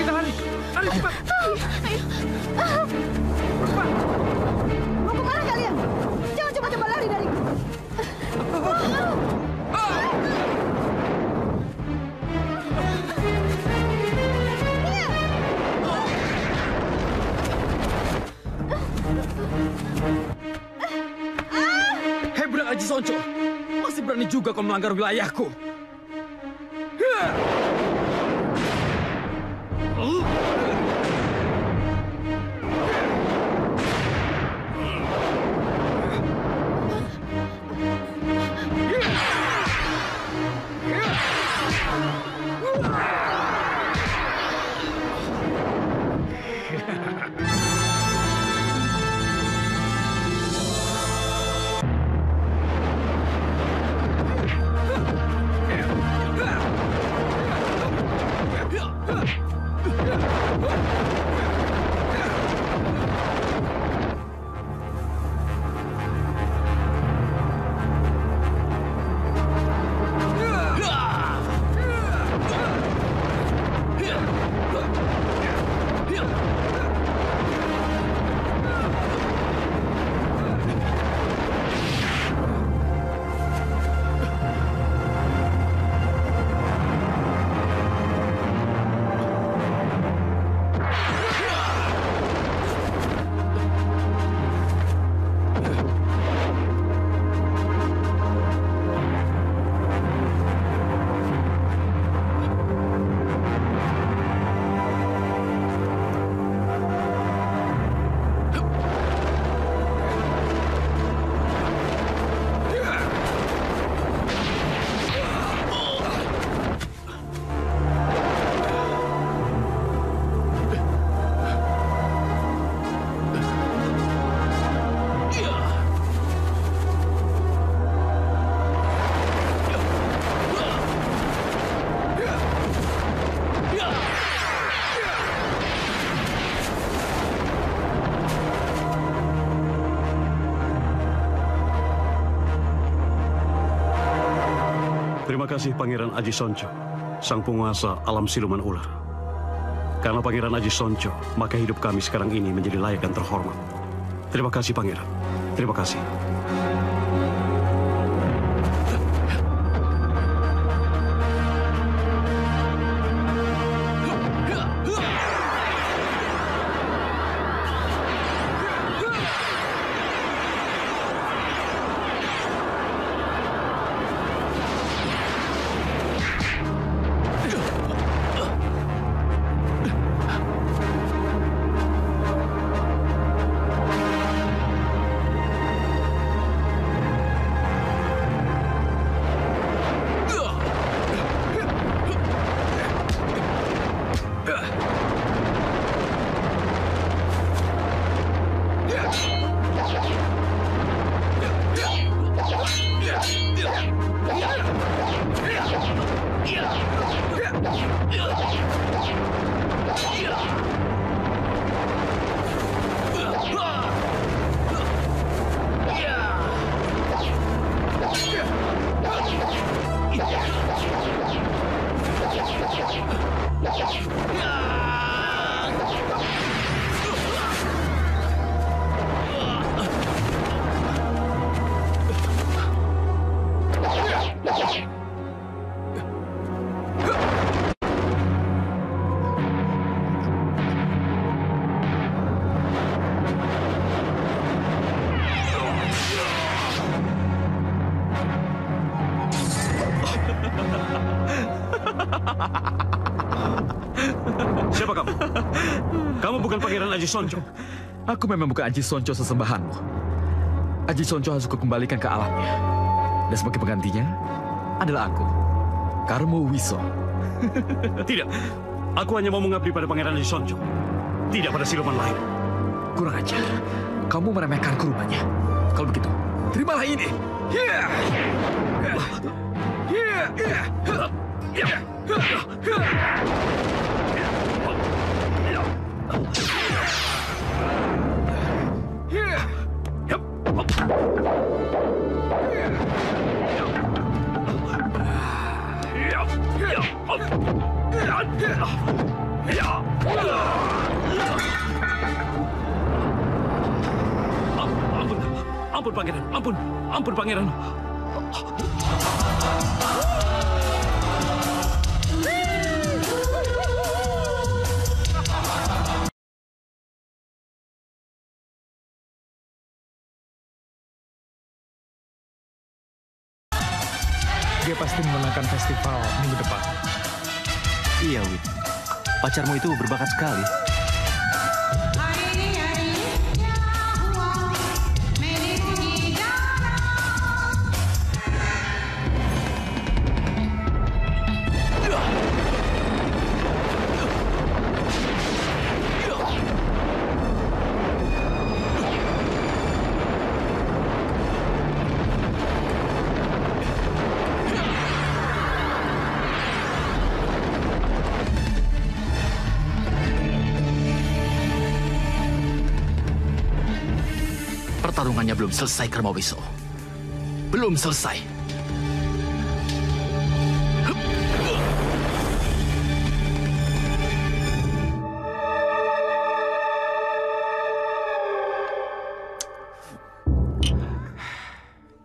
Kita lari. Lari cepat. Cepat. Mau kemana kalian? Jangan coba-coba lari dariku. Hebat Aji Sonco. Masih berani juga kau melanggar wilayahku. Terima kasih Pangeran Aji Sonco, sang penguasa alam siluman ular. Karena Pangeran Aji Sonco, maka hidup kami sekarang ini menjadi layak dan terhormat. Terima kasih Pangeran. Terima kasih. Siapa kamu? Kamu bukan Pangeran Aji Sonco. Aku memang bukan Aji Sonco sesembahanmu. Aji Sonco harus kukembalikan ke alamnya. Dan sebagai penggantinya adalah aku, Karmo Wiso. Tidak. Aku hanya mau mengabdi pada Pangeran Aji Sonco. Tidak pada siluman lain. Kurang ajar. Kamu meremehkanku rupanya. Kalau begitu, terimalah ini. Pangeran. Ampun. Ampun, Pangeran. Dia pasti memenangkan festival minggu depan. Iya, Wit. Pacarmu itu berbakat sekali. Pertarungannya belum selesai, Karmawiso. Belum selesai.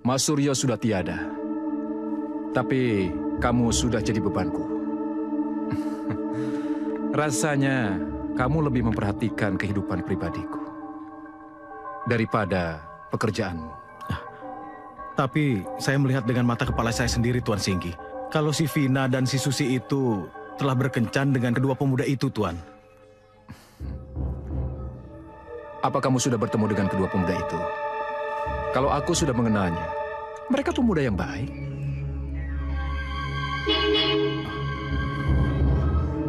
Mas Suryo sudah tiada. Tapi kamu sudah jadi bebanku. Rasanya kamu lebih memperhatikan kehidupan pribadiku daripada pekerjaanmu. Tapi saya melihat dengan mata kepala saya sendiri, Tuan Singgi. Kalau si Vina dan si Susi itu telah berkencan dengan kedua pemuda itu, Tuan. Apa kamu sudah bertemu dengan kedua pemuda itu? Kalau aku sudah mengenalnya, mereka pemuda yang baik.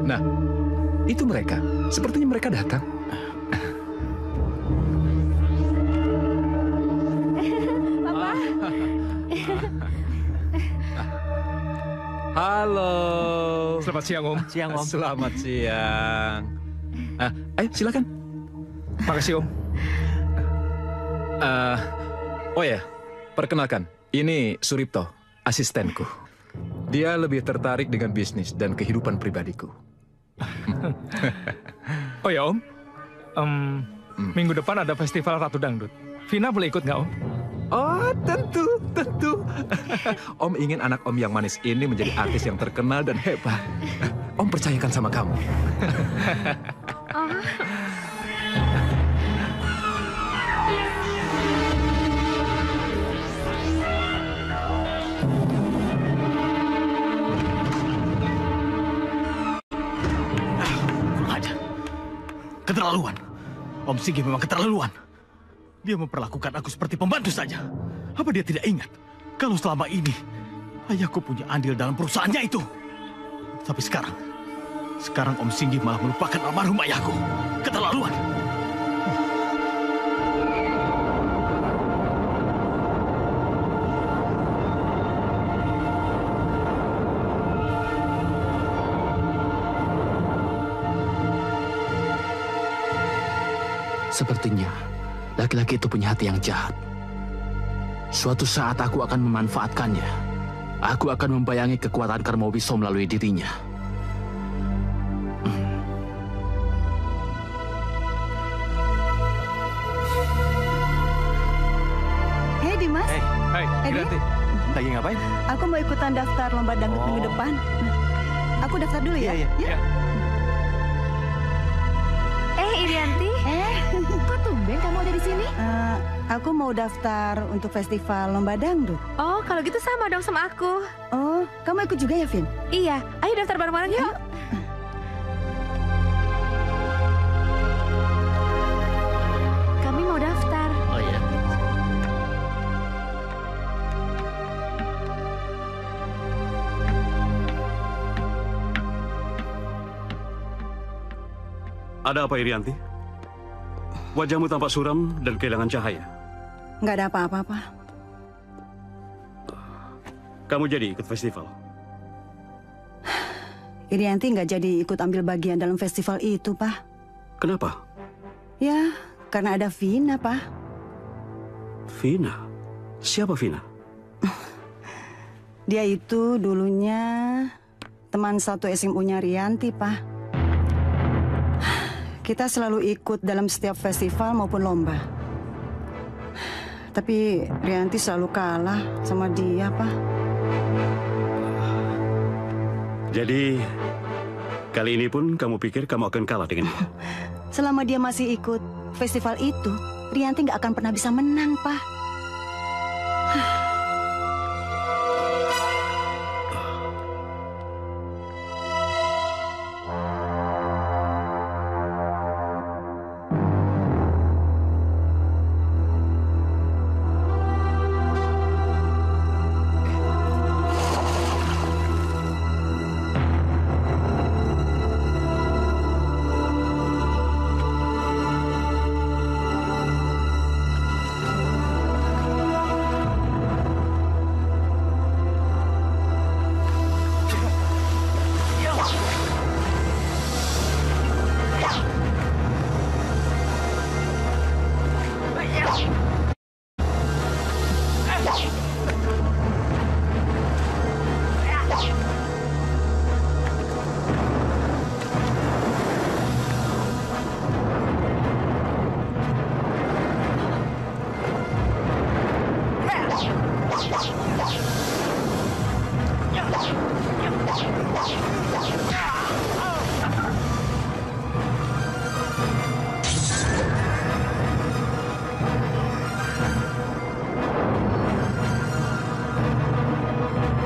Nah, itu mereka. Sepertinya mereka datang. Halo. Selamat siang, Om. Siang, Om. Selamat siang. Ayo, silakan. Makasih, Om. Oh ya, perkenalkan. Ini Suripto, asistenku. Dia lebih tertarik dengan bisnis dan kehidupan pribadiku. Oh ya, Om. Minggu depan ada festival Ratu Dangdut. Vina boleh ikut nggak, Om? Oh, tentu. Om ingin anak Om yang manis ini menjadi artis yang terkenal dan hebat. Om percayakan sama kamu. Kurang ajar. Keterlaluan. Om Singgi memang keterlaluan. Dia memperlakukan aku seperti pembantu saja. Apa dia tidak ingat kalau selama ini ayahku punya andil dalam perusahaannya itu? Tapi sekarang Om Singgi malah melupakan almarhum ayahku. Keterlaluan. Sepertinya laki-laki itu punya hati yang jahat. Suatu saat aku akan memanfaatkannya. Aku akan membayangi kekuatan Karmawiso melalui dirinya. Hei Dimas, Hai, Irianti. Lagi ngapain? aku mau ikutan daftar lomba dangdut minggu depan. Nah, aku daftar dulu ya. Iya. Irianti, kok tumben kamu ada di sini? Aku mau daftar untuk festival lomba dangdut. Oh, kalau gitu sama dong sama aku. Oh, kamu ikut juga ya, Vin? Iya, ayo daftar bareng-bareng yuk. Kami mau daftar. Oh ya. Ada apa, Irianti? Wajahmu tampak suram dan kehilangan cahaya. Nggak ada apa-apa. Kamu jadi ikut festival? Irianti nggak jadi ikut ambil bagian dalam festival itu, Pak. Kenapa? Ya, karena ada Vina, Pak. Vina? Siapa Vina? Dia itu dulunya teman satu SMU-nya Rianti, Pak. Kita selalu ikut dalam setiap festival maupun lomba. Tapi Rianti selalu kalah sama dia, Pak. Jadi, kali ini pun kamu pikir kamu akan kalah dengan dia? Selama dia masih ikut festival itu, Rianti nggak akan pernah bisa menang, Pak.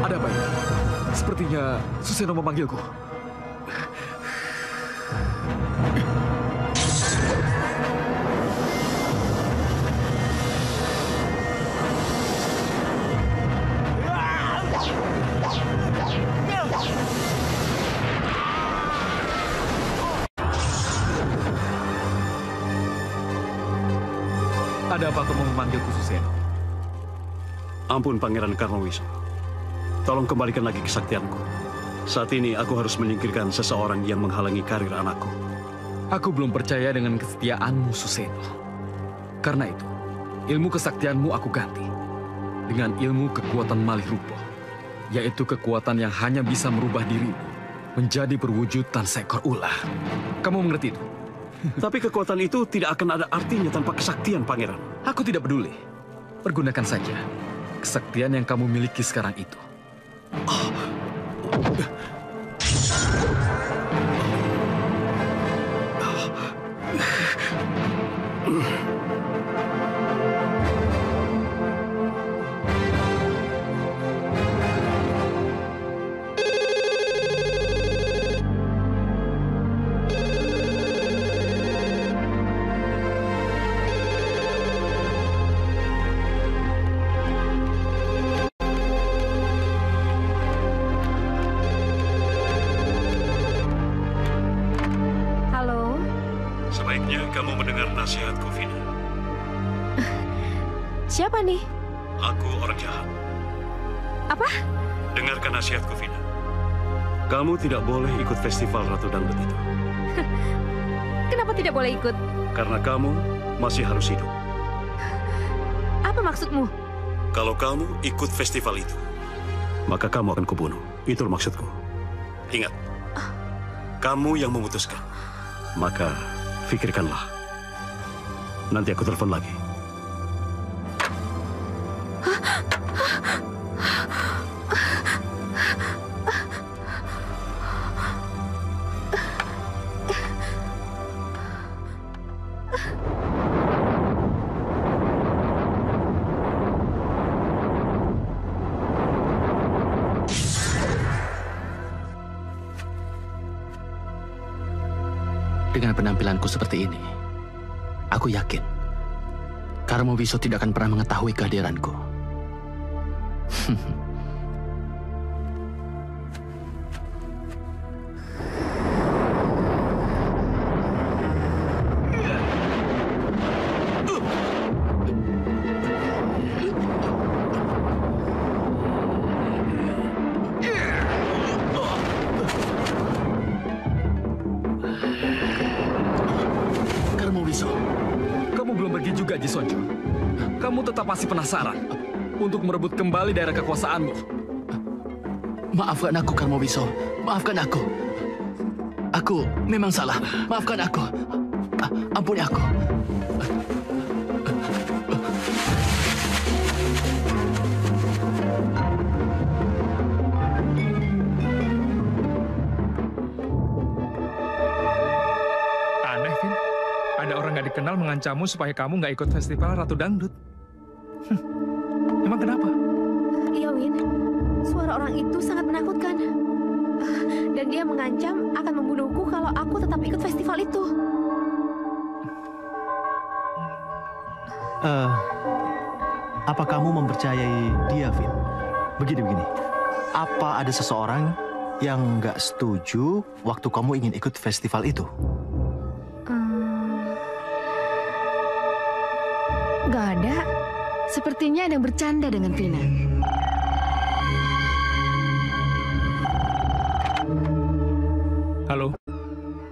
Ada apa ini? Sepertinya Suseno memanggilku. Ada apa kamu memanggilku, Suseno? Ampun, Pangeran Karmawiso. Tolong kembalikan lagi kesaktianku. Saat ini aku harus menyingkirkan seseorang yang menghalangi karir anakku. Aku belum percaya dengan kesetiaanmu, Suseno. Karena itu, ilmu kesaktianmu aku ganti dengan ilmu kekuatan malih rupa, yaitu kekuatan yang hanya bisa merubah dirimu menjadi perwujudan seekor ular. Kamu mengerti itu? Tapi kekuatan itu tidak akan ada artinya tanpa kesaktian, Pangeran. Aku tidak peduli. Pergunakan saja kesaktian yang kamu miliki sekarang itu. Sebaiknya kamu mendengar nasihatku, Vina. Siapa nih? Aku orang jahat. Apa? Dengarkan nasihatku, Vina. Kamu tidak boleh ikut festival Ratu Dangdut itu. Kenapa tidak boleh ikut? Karena kamu masih harus hidup. Apa maksudmu? Kalau kamu ikut festival itu, maka kamu akan kubunuh. Itu maksudku. Ingat, kamu yang memutuskan. Maka pikirkanlah. Nanti aku telepon lagi. Dengan penampilanku seperti ini, aku yakin Karmawiso tidak akan pernah mengetahui kehadiranku. Aji Sonjo, kamu tetap masih penasaran untuk merebut kembali daerah kekuasaanmu. Maafkan aku, Karmawiso. Maafkan aku. Aku memang salah. Maafkan aku. Ampuni aku. nggak dikenal mengancammu supaya kamu nggak ikut festival Ratu Dangdut. Emang kenapa? Iya, Win. Suara orang itu sangat menakutkan. Dan dia mengancam akan membunuhku kalau aku tetap ikut festival itu. Apa kamu mempercayai dia, Vin? Begini. Apa ada seseorang yang nggak setuju waktu kamu ingin ikut festival itu? Nggak ada. Sepertinya ada yang bercanda dengan Vina. Halo,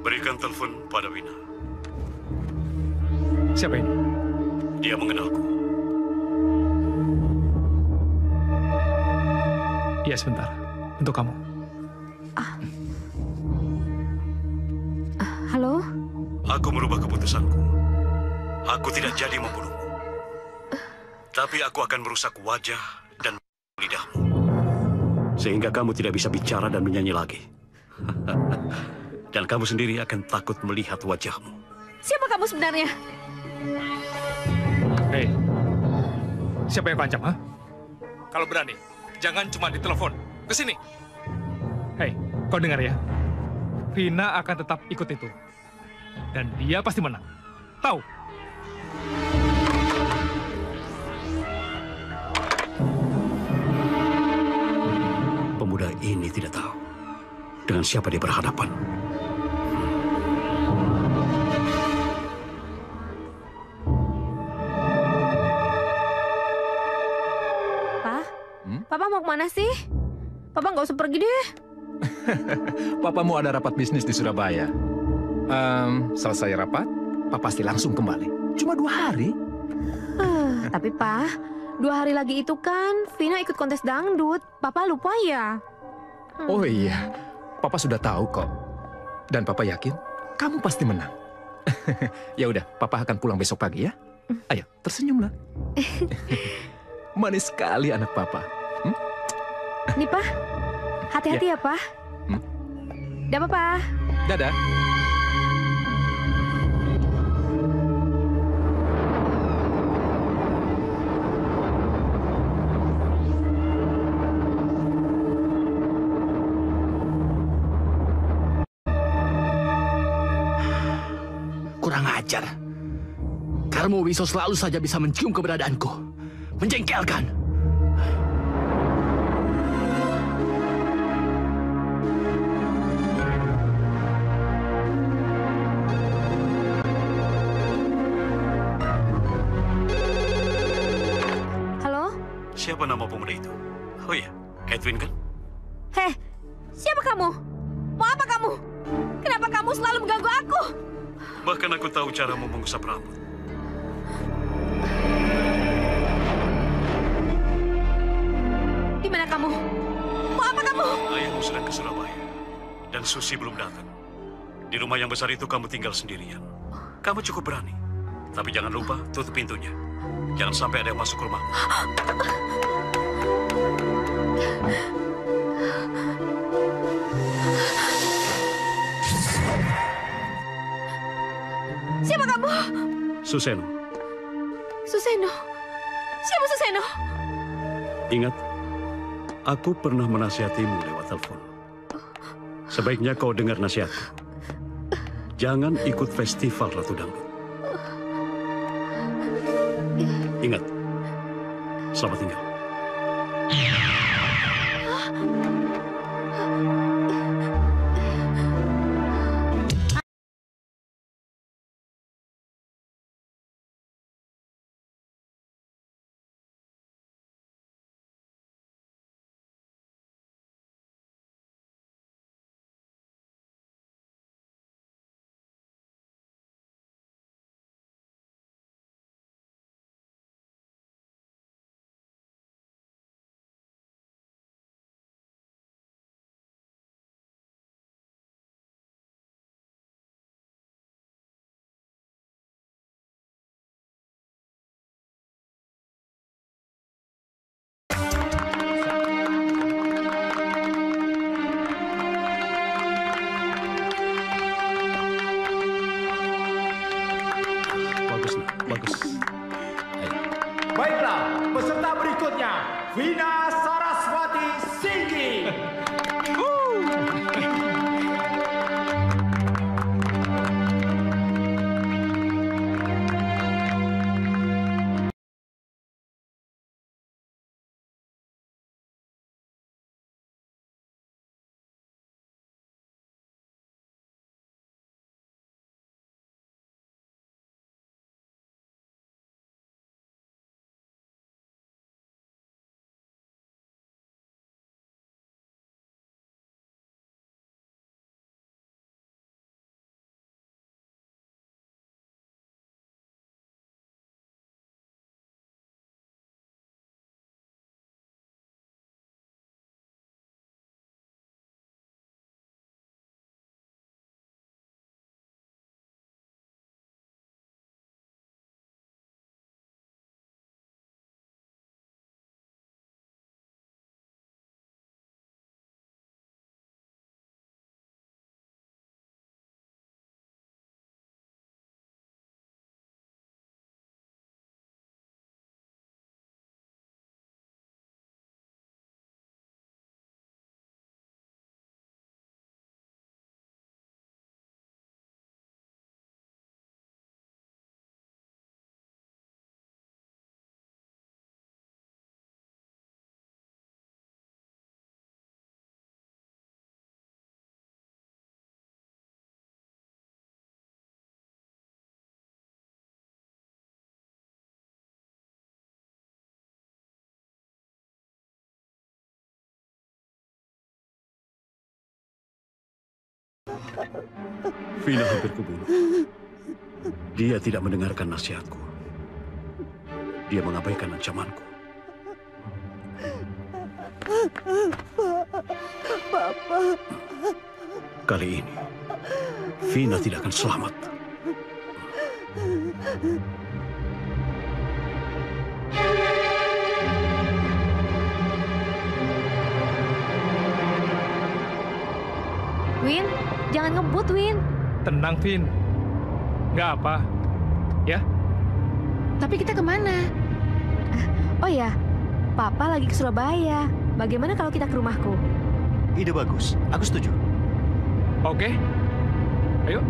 Berikan telepon pada Wina. siapa ini? Dia mengenalku. Iya, sebentar. Untuk kamu. Halo? Aku merubah keputusanku. Aku tidak jadi membunuhmu. Tapi aku akan merusak wajah dan lidahmu. Sehingga kamu tidak bisa bicara dan menyanyi lagi. Dan kamu sendiri akan takut melihat wajahmu. Siapa kamu sebenarnya? Hei, siapa yang kancam, ha? Kalau berani, jangan cuma ditelepon. Ke sini. Hei, kau dengar ya? Vina akan tetap ikut itu. Dan dia pasti menang. Tahu? Pemuda ini tidak tahu dengan siapa dia berhadapan. Papa mau kemana sih? Papa nggak usah pergi deh. Papamu ada rapat bisnis di Surabaya. Selesai rapat, Papa pasti langsung kembali. Cuma 2 hari. Tapi Pa, 2 hari lagi itu kan Vina ikut kontes dangdut. Papa lupa ya? Oh iya, Papa sudah tahu kok. Dan Papa yakin kamu pasti menang. Ya udah, Papa akan pulang besok pagi ya. Ayo, tersenyumlah. Manis sekali anak Papa. Nih Pa, hati-hati ya Pa. Dadah Pa. Dadah. Kurang ajar. Karmowiso selalu saja bisa mencium keberadaanku. Menjengkelkan. Halo? Siapa nama pemuda itu? Oh iya, Edwin kan? Heh, siapa kamu? Mau apa kamu? Kenapa kamu selalu mengganggu aku? Bahkan aku tahu caramu mengusap rambut. Di mana kamu? Mau apa kamu? Ayahmu sedang ke Surabaya. Dan Susi belum datang. Di rumah yang besar itu kamu tinggal sendirian. Kamu cukup berani. Tapi jangan lupa tutup pintunya. Jangan sampai ada yang masuk ke rumah. Siapa kamu? Suseno, Suseno. Siapa Suseno? ingat, aku pernah menasihatimu lewat telepon. Sebaiknya kau dengar nasihatku. Jangan ikut festival Ratu Dangdut. Ingat, selamat tinggal. bagus. Baiklah, peserta berikutnya, Vina Saraswati Singgi. Vina hampir kubunuh. Dia tidak mendengarkan nasihatku. Dia mengabaikan ancamanku. Papa. Kali ini, Vina tidak akan selamat. Win, jangan ngebut, Win. Tenang, Vin. Nggak apa. Ya? Tapi kita kemana? Oh ya, Papa lagi ke Surabaya. Bagaimana kalau kita ke rumahku? Ide bagus. Aku setuju. Oke. Ayo.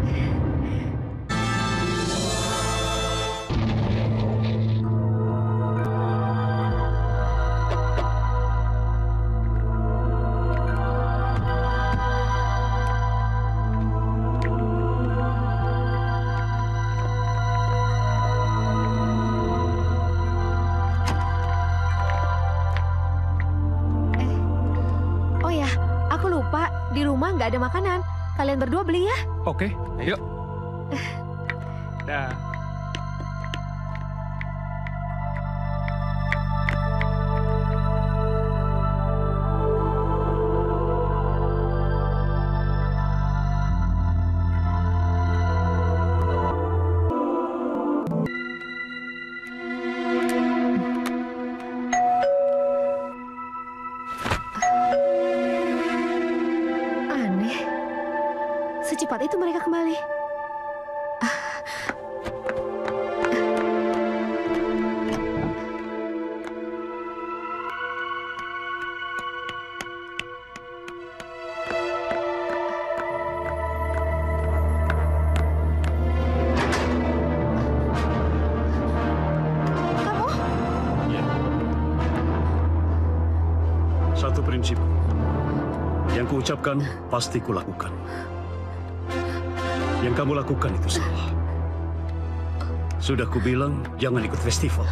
Di rumah nggak ada makanan. Kalian berdua beli ya? Oke, yuk. Dah. Secepat itu mereka kembali. Kamu? Ya. Satu prinsip. Yang kuucapkan pasti kulakukan. Yang kamu lakukan itu salah. Sudah kubilang jangan ikut festival.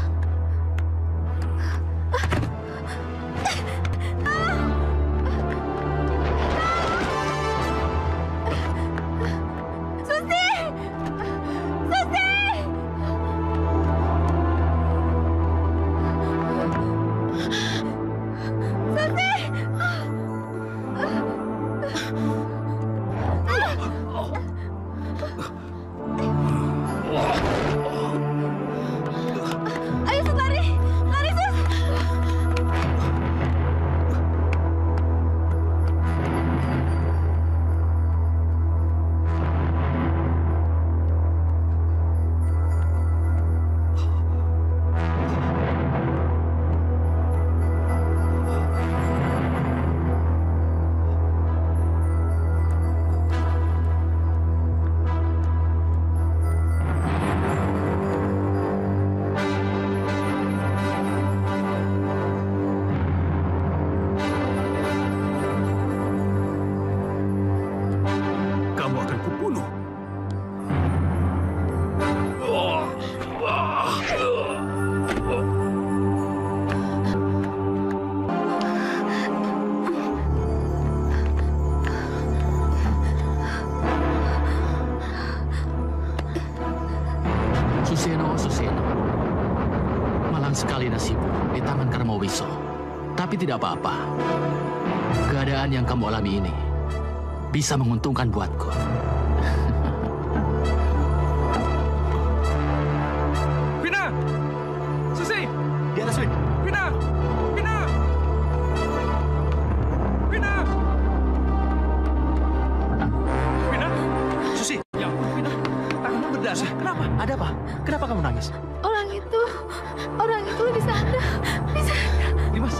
Ayo sekali nasibmu di tangan Karmawiso. Tapi tidak apa-apa. Keadaan yang kamu alami ini bisa menguntungkan buatku. Vina! Susi! Di atas, Win. Vina! Vina! Vina! Vina! Susi, Ya ampun, Vina. Tanganmu berdarah. Kenapa? ada apa? Kenapa kamu nangis? Orang itu di sana. Di sana. Dimas.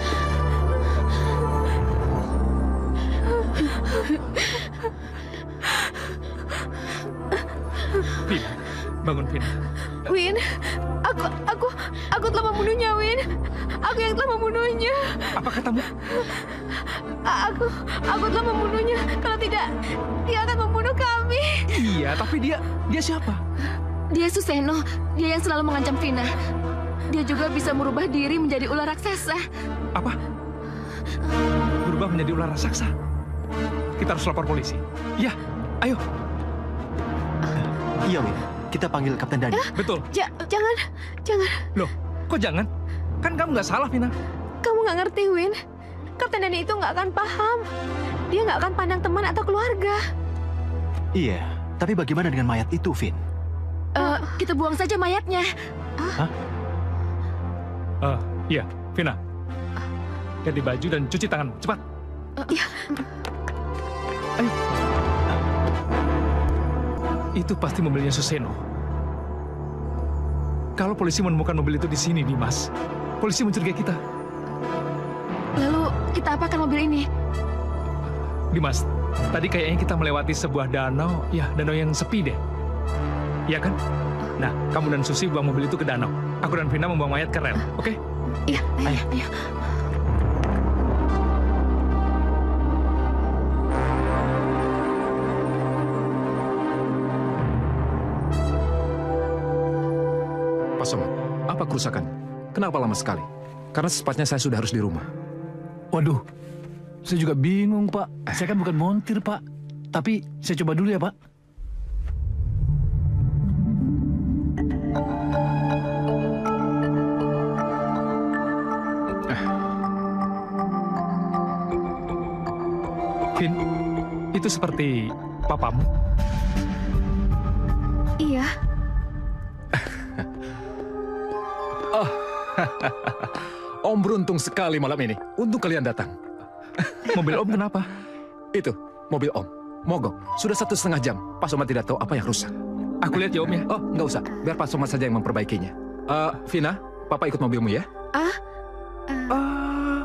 Vina, bangun Vina. Win, aku telah membunuhnya, Win. Aku yang telah membunuhnya. Apa katamu? Aku telah membunuhnya. Kalau tidak, dia akan membunuh kami. Iya, tapi dia siapa? Dia Suseno. Dia yang selalu mengancam Vina. Dia juga bisa merubah diri menjadi ular raksasa. Apa? Berubah menjadi ular raksasa. Kita harus lapor polisi. Iya, ayo. Iya, Win. Kita panggil Kapten Dani. Betul. Jangan. Loh, kok jangan? Kan kamu nggak salah, Vina. Kamu nggak ngerti, Win. Kapten Dani itu nggak akan paham. Dia nggak akan pandang teman atau keluarga. Iya, tapi bagaimana dengan mayat itu, Vin? Kita buang saja mayatnya. Iya, Vina. Ganti baju dan cuci tanganmu, cepat. Iya. Ayo. Itu pasti mobilnya Suseno. Kalau polisi menemukan mobil itu di sini, Dimas, polisi mencurigai kita. Lalu kita apakan mobil ini? Dimas, tadi kayaknya kita melewati sebuah danau, ya danau yang sepi deh. Iya kan? Nah, kamu dan Susi buang mobil itu ke danau. Aku dan Vina membuang mayat ke rel, oke? Iya, ayo. Pak Somad, apa kerusakan? Kenapa lama sekali? Karena secepatnya saya sudah harus di rumah. Waduh, saya juga bingung, Pak. Saya kan bukan montir, Pak. Tapi saya coba dulu ya, Pak. Vin, itu seperti papamu. Iya. Om beruntung sekali malam ini. Untung kalian datang. Mobil Om kenapa? Itu, mobil Om. Mogok. Sudah 1,5 jam. Pak Somad tidak tahu apa yang rusak. Aku lihat ya Om ya. Oh, nggak usah. Biar Pak Somad saja yang memperbaikinya. Vina, Papa ikut mobilmu ya?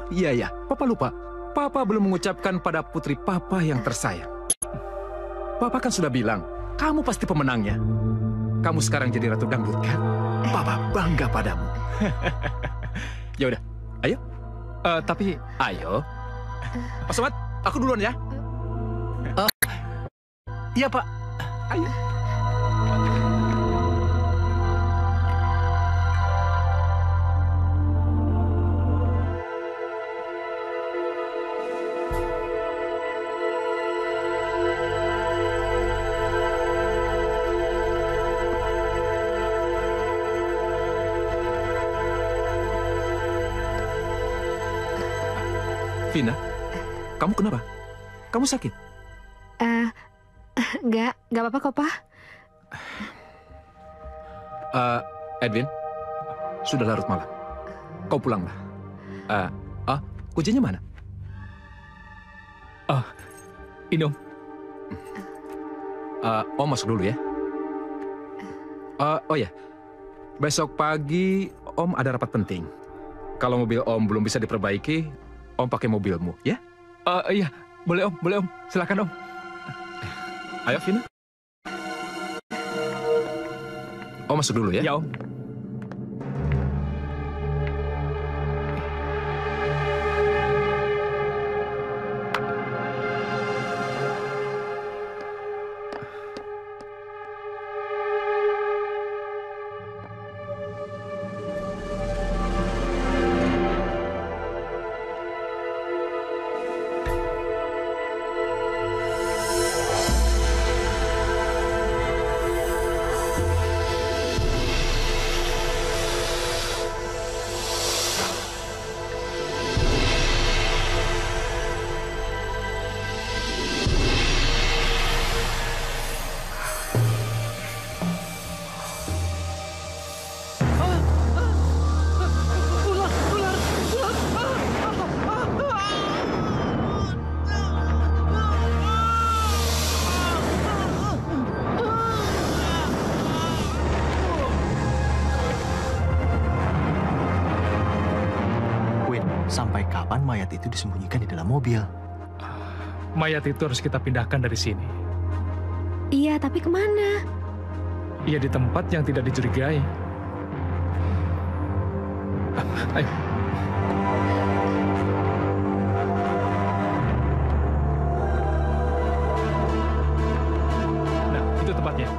Iya. Papa lupa. Papa belum mengucapkan pada putri Papa yang tersayang. Papa kan sudah bilang, kamu pasti pemenangnya. Kamu sekarang jadi ratu dangdut kan? Papa bangga padamu. Ya udah, ayo. Tapi Ayo. Pak Somad, aku duluan ya. Iya, Pak. Ayo. Vina, kamu kenapa? Kamu sakit? Nggak apa-apa kok, Pak. Edwin, sudah larut malam. Kau pulanglah. Kuncinya mana? ini Om. Om masuk dulu ya. Oh ya, besok pagi Om ada rapat penting. Kalau mobil Om belum bisa diperbaiki, Om pakai mobilmu, ya? Iya, boleh Om, silakan Om. Ayo, Vina. Om masuk dulu ya. Ya Om. kapan mayat itu disembunyikan di dalam mobil. Mayat itu harus kita pindahkan dari sini. Iya, tapi kemana? Ia di tempat yang tidak dicurigai. Ayo. Nah, itu tempatnya.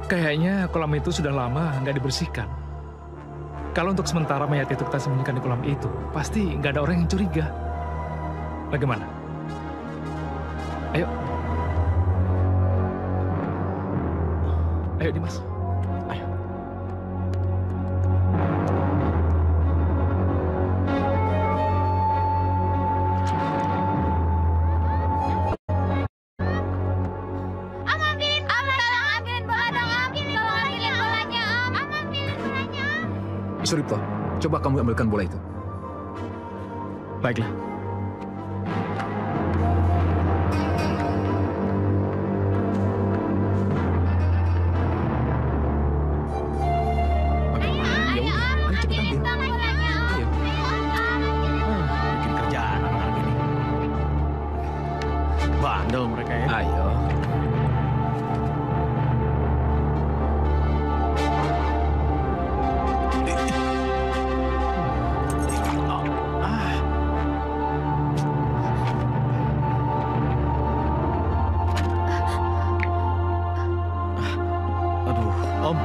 Kayaknya kolam itu sudah lama nggak dibersihkan. Kalau untuk sementara mayat itu kita sembunyikan di kolam itu, pasti nggak ada orang yang curiga. Bagaimana? Ayo. Ayo, Dimas. Ayo. Suripto, coba kamu ambilkan bola itu. Baiklah. Bikin kerjaan anak-anak ini. Bandel mereka ya. Ayo. Aduh, Om.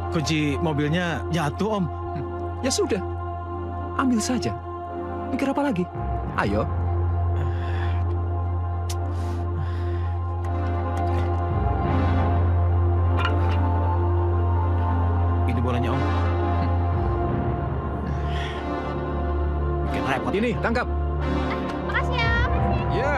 Kunci mobilnya jatuh, Om. Ya sudah, ambil saja. Mikir apa lagi? Ayo. Ini bolanya, Om. Bikin repot. Ini, tangkap. Makasih ya. Ya.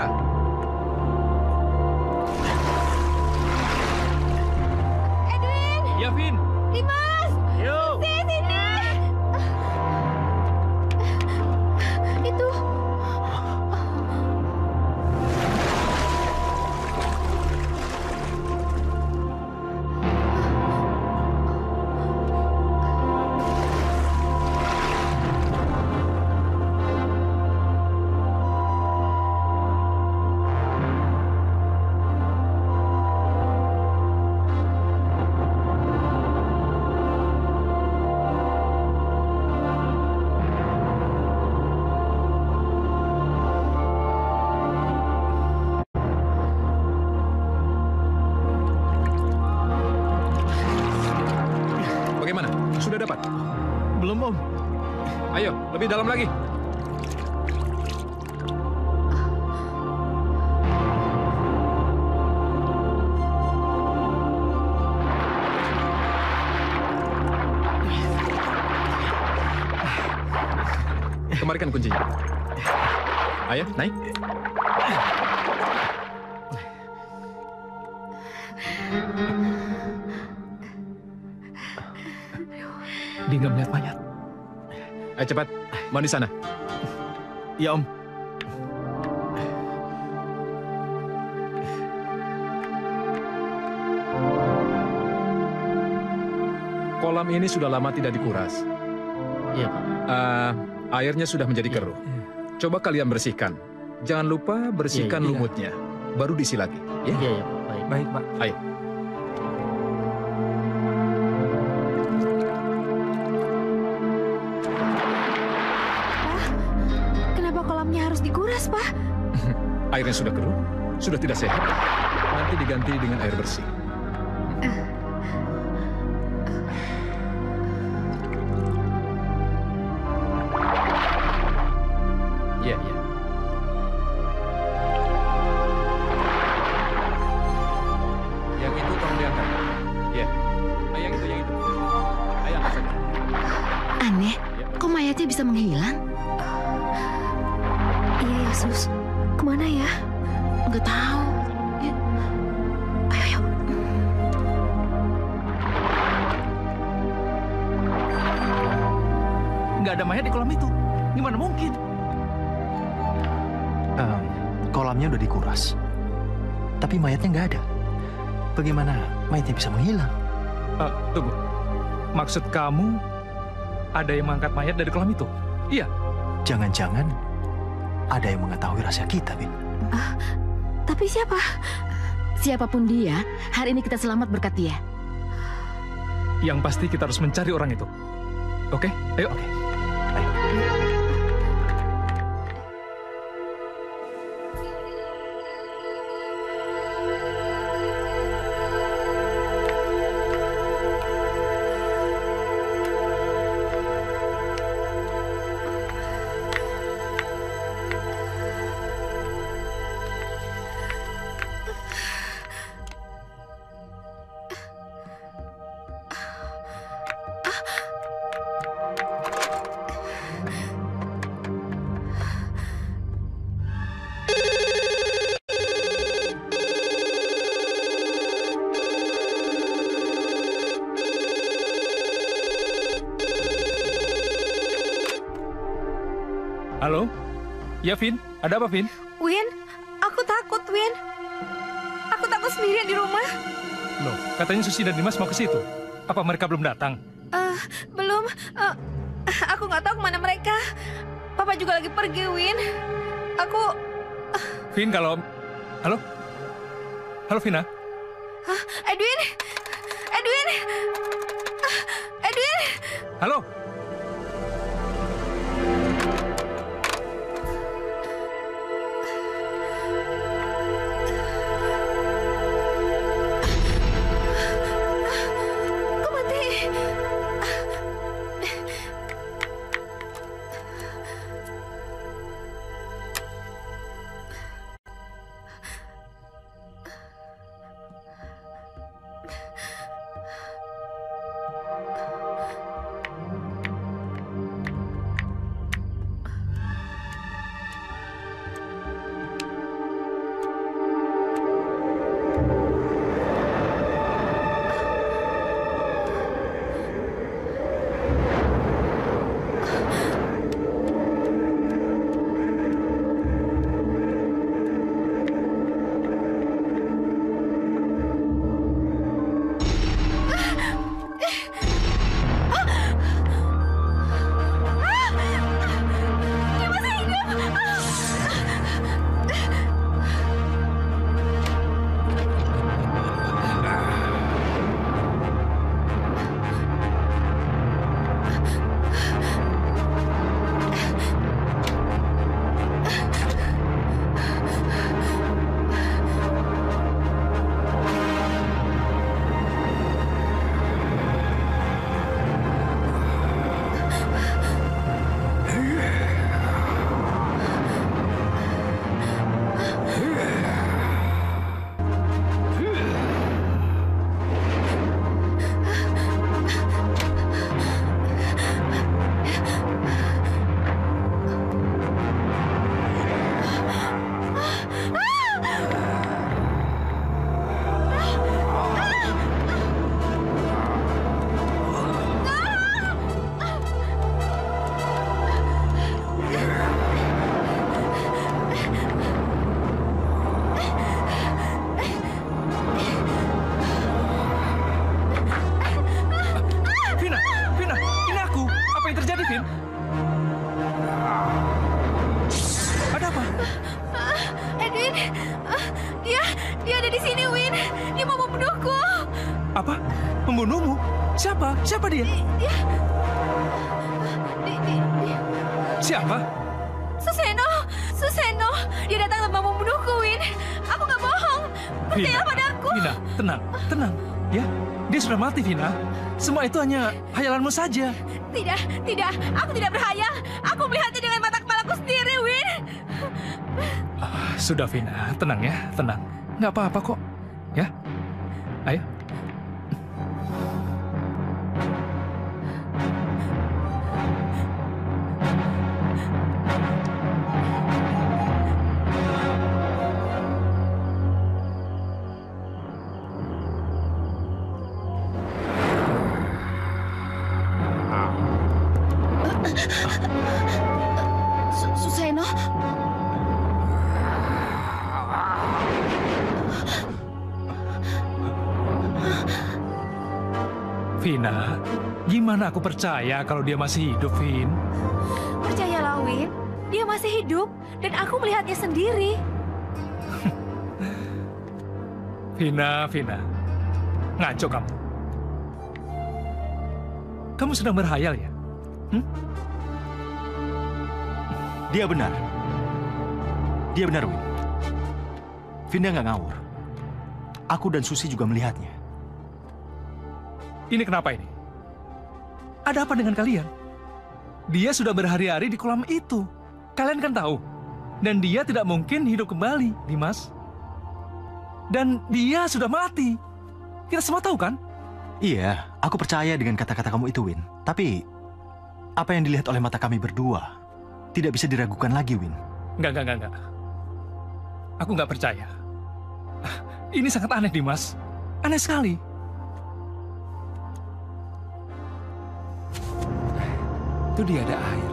Edwin, Ya, Vin. Dimas, Yo. sini. Itu. Bagaimana? Sudah dapat? Belum, Om. Ayo, lebih dalam lagi. Kembalikan kuncinya. Ayo, naik. Dia nggak melihat mayat. Ayo cepat, mandi sana. Ya, Om. Kolam ini sudah lama tidak dikuras. Iya, Pak. Airnya sudah menjadi keruh. Coba kalian bersihkan. Jangan lupa bersihkan Iya, iya. lumutnya. Baru diisi lagi. Ya? Iya, iya, Pak. Baik. Baik, Pak. Ayo. Kenapa kolamnya harus dikuras, Pak? Airnya sudah keruh, sudah tidak sehat. Nanti diganti dengan air bersih. Iya, iya. Yang itu tolong diangkat. Iya. Yang itu, yang itu. Ayo angkat saja. Aneh, kok mayatnya bisa menghilang? Iya, Yesus. Kemana ya? Nggak tahu. Ayo, ayo. Nggak ada mayat di kolam itu. Gimana mungkin? Kolamnya udah dikuras. Tapi mayatnya nggak ada. Bagaimana mayatnya bisa menghilang? Tunggu. Maksud kamu ada yang mengangkat mayat dari kolam itu? Iya. Jangan-jangan ada yang mengetahui rahasia kita, Vin. Tapi siapa? Siapapun dia, hari ini kita selamat berkat dia. Yang pasti kita harus mencari orang itu. Oke? Ayo. Oke. Ayo. Halo? Ya, Vin? Ada apa, Vin? Win, aku takut, Win. Aku takut sendirian di rumah. Loh, katanya Susi dan Dimas mau ke situ. Apa mereka belum datang? Belum. Aku nggak tahu kemana mereka. Papa juga lagi pergi, Win. Aku... Vin, kalau... Halo? Halo, Vina? Edwin! Edwin! Edwin! Halo? Kok mati? Dia ada di sini, Win. Dia mau membunuhku. Apa? Membunuhmu? Siapa? Siapa dia? Siapa? Suseno. Dia datang dan mau membunuhku, Win. Aku nggak bohong. Percaya padaku. Vina, tenang. Ya, dia sudah mati, Vina. Semua itu hanya hayalanmu saja. Tidak. Aku tidak berhayal. Aku melihatnya dengan mata kepalaku sendiri, Win. Sudah, Vina. Tenang ya, tenang. Nggak apa-apa kok. Ya, ayo. Suseno? Vina, gimana aku percaya kalau dia masih hidup, Vin? Percayalah, Win. Win. Dia masih hidup dan aku melihatnya sendiri. Vina. Ngaco kamu. Kamu sedang berhayal ya? Dia benar, Win. Vina nggak ngawur. Aku dan Susi juga melihatnya. Ini kenapa ini? Ada apa dengan kalian? Dia sudah berhari-hari di kolam itu. Kalian kan tahu. Dan dia tidak mungkin hidup kembali, Dimas. Dan dia sudah mati. Kita semua tahu kan? Iya, aku percaya dengan kata-kata kamu itu, Win. Tapi, apa yang dilihat oleh mata kami berdua tidak bisa diragukan lagi, Win. Enggak. Aku nggak percaya. Ini sangat aneh, Dimas. Aneh sekali. Itu dia ada air.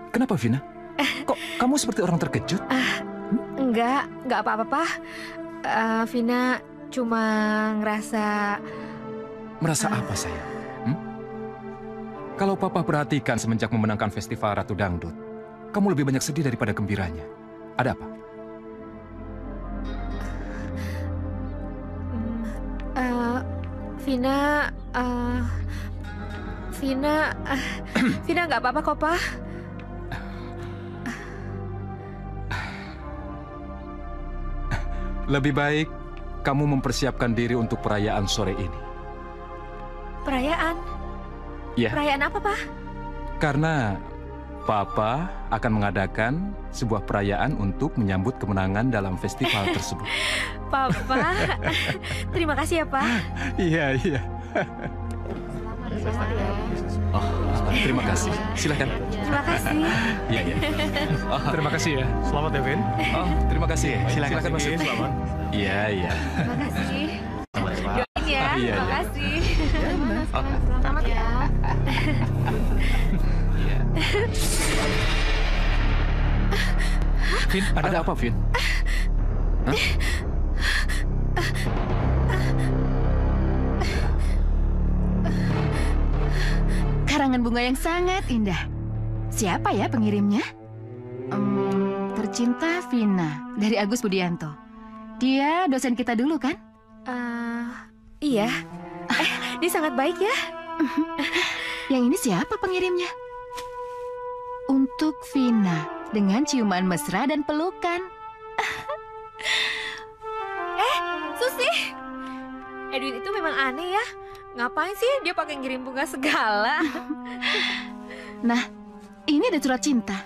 Kenapa, Vina? Kok kamu seperti orang terkejut? Enggak apa-apa, Pak. Vina cuma ngerasa... Merasa apa, sayang? Kalau Papa perhatikan semenjak memenangkan festival Ratu Dangdut, kamu lebih banyak sedih daripada gembiranya. Ada apa? Vina nggak apa-apa kok, Pak. Lebih baik kamu mempersiapkan diri untuk perayaan sore ini. Perayaan? Ya. Perayaan apa, Pak? Karena Papa akan mengadakan sebuah perayaan untuk menyambut kemenangan dalam festival tersebut. Papa, terima kasih ya, Pak. Iya. Selamat Oh, terima kasih. Silakan. Terima kasih. Iya. Terima kasih ya. Selamat ya, Vin. Oh, terima kasih. Silakan masuk. Selamat. Iya. Terima kasih. Doain ya. Iya. Terima kasih. Selamat ya. Vin, Ada apa, Vin? Hah? Karangan bunga yang sangat indah. Siapa ya pengirimnya? Tercinta Vina dari Agus Budianto. Dia dosen kita dulu kan? Iya. Dia sangat baik ya. Yang ini siapa pengirimnya? Untuk Vina dengan ciuman mesra dan pelukan. Susi. Edwin itu memang aneh ya. Ngapain sih dia pakai ngirim bunga segala? Nah, ini ada surat cinta.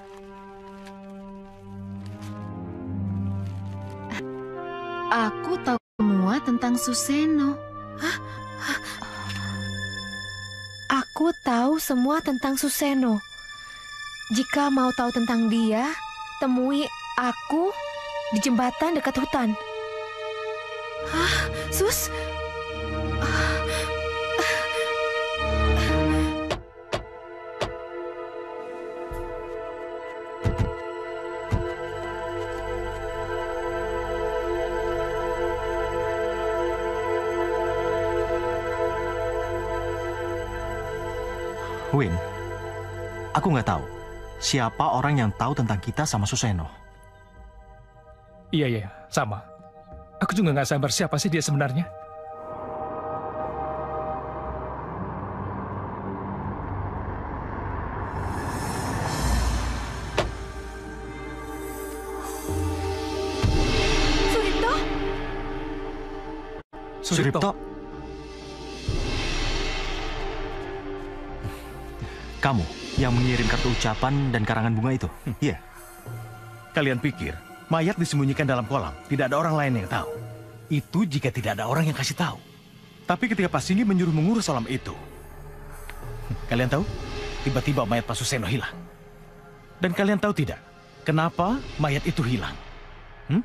Aku tahu semua tentang Suseno. Aku tahu semua tentang Suseno. Jika mau tahu tentang dia, temui aku di jembatan dekat hutan. Hah, Sus? Win, aku nggak tahu siapa orang yang tahu tentang kita sama Suseno. Iya, sama. Aku juga nggak sabar siapa sih dia sebenarnya. Suripto. Kamu yang mengirim kartu ucapan dan karangan bunga itu? Iya. Kalian pikir mayat disembunyikan dalam kolam, tidak ada orang lain yang tahu. Itu jika tidak ada orang yang kasih tahu. Tapi ketika Pak Singgi menyuruh mengurus kolam itu, kalian tahu? Tiba-tiba mayat Pak Suseno hilang. Dan kalian tahu tidak, kenapa mayat itu hilang?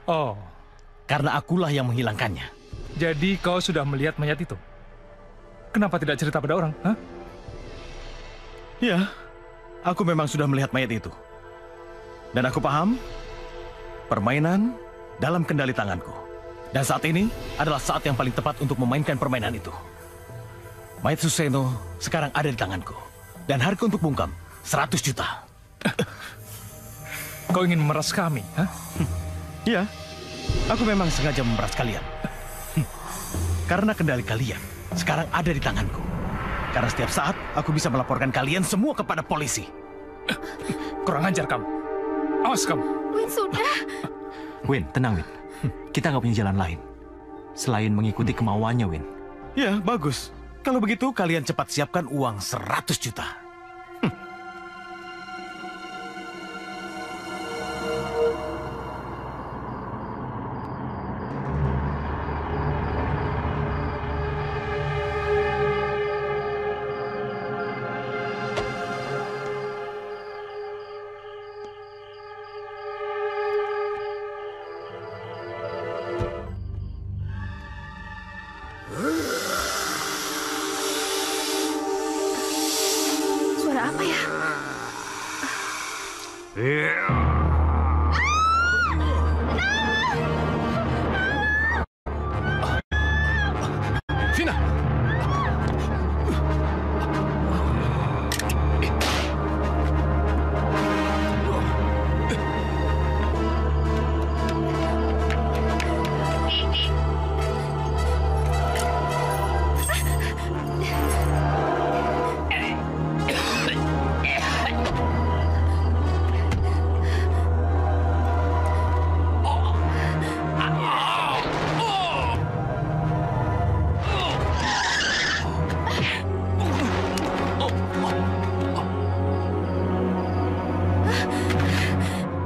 Oh, karena akulah yang menghilangkannya. Jadi kau sudah melihat mayat itu? Kenapa tidak cerita pada orang? Hah? Ya, aku memang sudah melihat mayat itu. Dan aku paham, permainan dalam kendali tanganku. Dan saat ini adalah saat yang paling tepat untuk memainkan permainan itu. Mayat Suseno sekarang ada di tanganku. Dan harga untuk bungkam 100 juta. Kau ingin memeras kami, hah? Iya, aku memang sengaja memeras kalian. Karena kendali kalian sekarang ada di tanganku. Karena setiap saat aku bisa melaporkan kalian semua kepada polisi. Kurang ajar kamu. Awas kamu. Win, sudah. Win, tenang Win. Kita nggak punya jalan lain selain mengikuti kemauannya, Win. Ya, bagus. Kalau begitu kalian cepat siapkan uang 100 juta. Suara apa ya? Vina!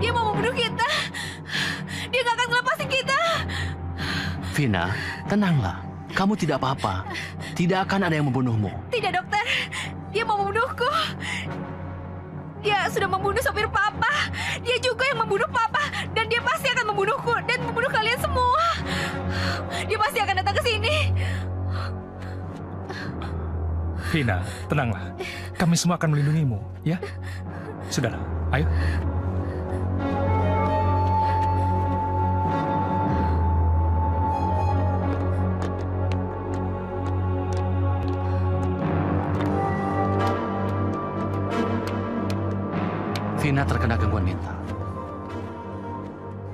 Dia mau membunuh kita. Dia gak akan ngelepasin kita. Vina, tenanglah. Kamu tidak apa-apa. Tidak akan ada yang membunuhmu. Tidak, dokter. Dia mau membunuhku. Dia sudah membunuh sopir papa. Dia juga yang membunuh papa. Dan dia pasti akan membunuhku dan membunuh kalian semua. Dia pasti akan datang ke sini. Vina, tenanglah. Kami semua akan melindungimu, ya? Sudahlah, ayo. Vina terkena gangguan mental.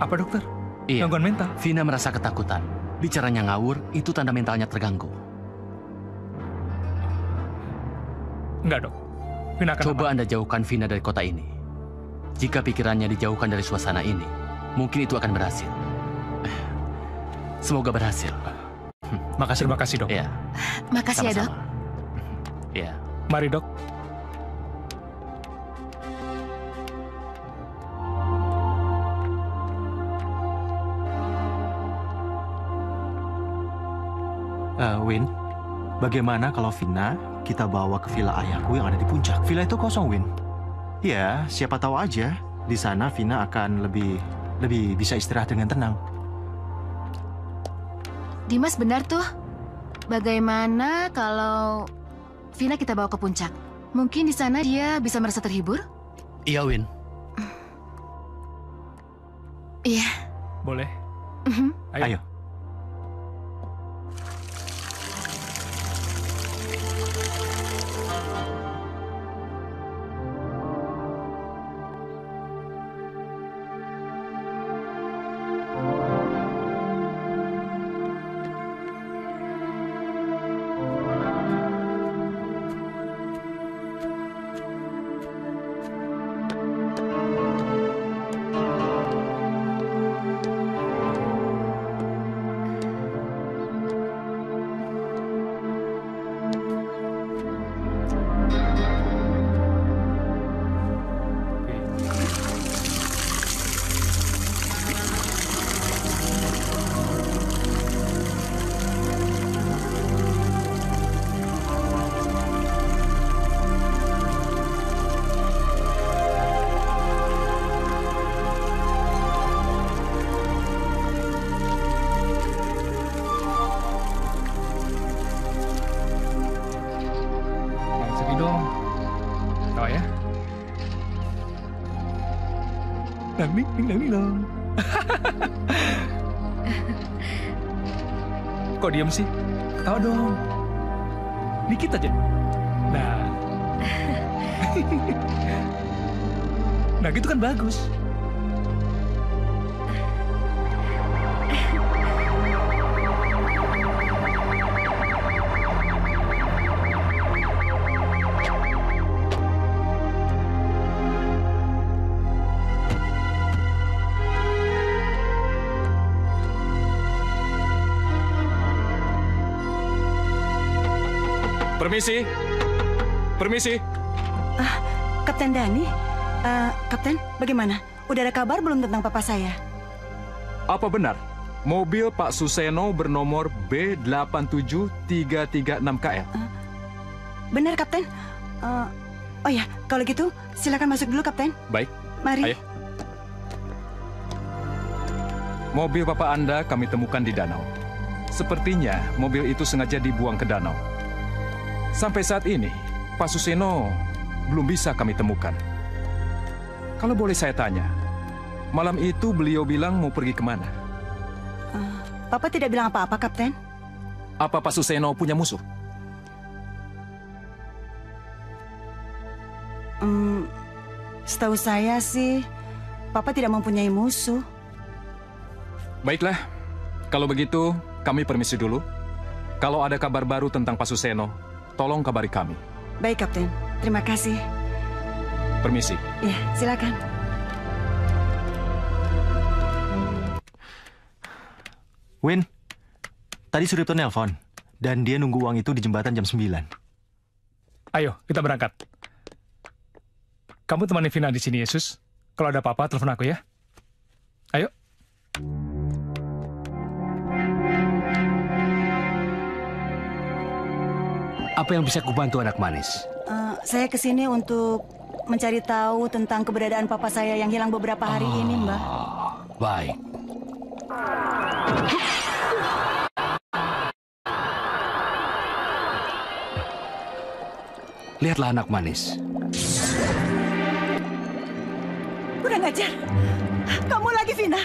Apa, dokter? Iya. Gangguan mental? Vina merasa ketakutan. Bicaranya ngawur, itu tanda mentalnya terganggu. Enggak, dok. Vina akan Coba Anda jauhkan Vina dari kota ini. Jika pikirannya dijauhkan dari suasana ini, mungkin itu akan berhasil. Semoga berhasil. Terima kasih, dok. Iya. Makasih ya, Dok. Iya. Mari, dok. Win, bagaimana kalau Vina kita bawa ke villa ayahku yang ada di puncak? Villa itu kosong, Win. Ya, siapa tahu aja di sana Vina akan lebih bisa istirahat dengan tenang. Dimas benar tuh. Bagaimana kalau Vina kita bawa ke puncak? Mungkin di sana dia bisa merasa terhibur? Iya, Win. Iya. Boleh. Ayo. Dang ding ding dang ding dong. Kok diam sih? Ketawa dong. Dikit aja. Nah. Nah gitu kan bagus. Permisi. Permisi. Kapten Dani, Kapten, bagaimana? Udah ada kabar belum tentang papa saya? Apa benar mobil Pak Suseno bernomor B87336KL? Benar, Kapten. Oh ya, kalau gitu silakan masuk dulu, Kapten. Baik. Mari. Ayo. Mobil Papa Anda kami temukan di danau. Sepertinya mobil itu sengaja dibuang ke danau. Sampai saat ini, Pak Suseno belum bisa kami temukan. Kalau boleh saya tanya, malam itu beliau bilang mau pergi kemana? Papa tidak bilang apa-apa, Kapten. Apa Pak Suseno punya musuh? Setahu saya sih, Papa tidak mempunyai musuh. Baiklah, kalau begitu kami permisi dulu. Kalau ada kabar baru tentang Pak Suseno, tolong kabari kami. Baik, Kapten. Terima kasih. Permisi. Ya, silakan. Win, tadi Suripto nelpon, dan dia nunggu uang itu di jembatan jam 9. Ayo, kita berangkat. Kamu temani Vina di sini, Yesus. Kalau ada apa-apa, telepon aku ya. Ayo. Apa yang bisa kubantu, anak manis? Saya kesini untuk mencari tahu tentang keberadaan papa saya yang hilang beberapa hari ini, Mbak. Baik. Lihatlah, anak manis. Kurang ajar. Kamu lagi, Vina.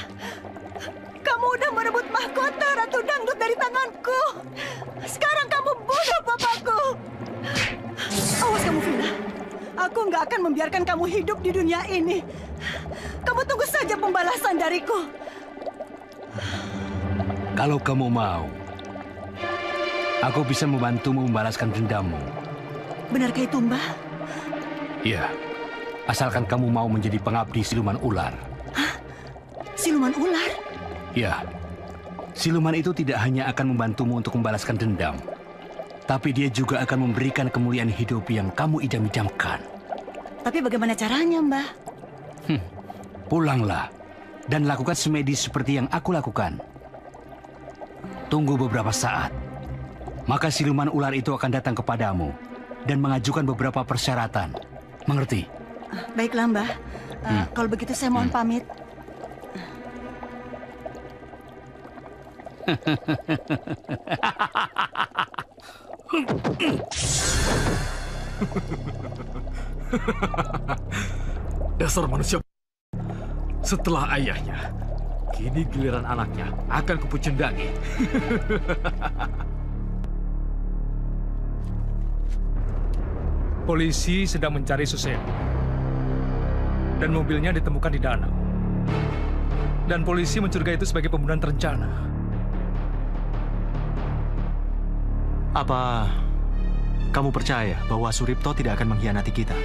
Kamu udah merebut mahkota Ratu Dangdut dari tanganku. Sekarang kamu bunuh papaku. Awas kamu, Vina. Aku nggak akan membiarkan kamu hidup di dunia ini. Kamu tunggu saja pembalasan dariku. Kalau kamu mau, aku bisa membantumu membalaskan dendammu. Benarkah itu, Mbah? Iya. Asalkan kamu mau menjadi pengabdi siluman ular. Hah? Siluman ular? Ya, siluman itu tidak hanya akan membantumu untuk membalaskan dendam, tapi dia juga akan memberikan kemuliaan hidup yang kamu idam-idamkan. Tapi bagaimana caranya, Mbah? Pulanglah dan lakukan semedis seperti yang aku lakukan. Tunggu beberapa saat, maka siluman ular itu akan datang kepadamu dan mengajukan beberapa persyaratan. Mengerti? Baiklah, Mbah. Kalau begitu saya mohon pamit. Dasar manusia. Setelah ayahnya, kini giliran anaknya akan kupucendangi. Polisi sedang mencari Suseno. Dan mobilnya ditemukan di danau. Dan polisi mencurigai itu sebagai pembunuhan terencana. Apa kamu percaya bahwa Suripto tidak akan mengkhianati kita?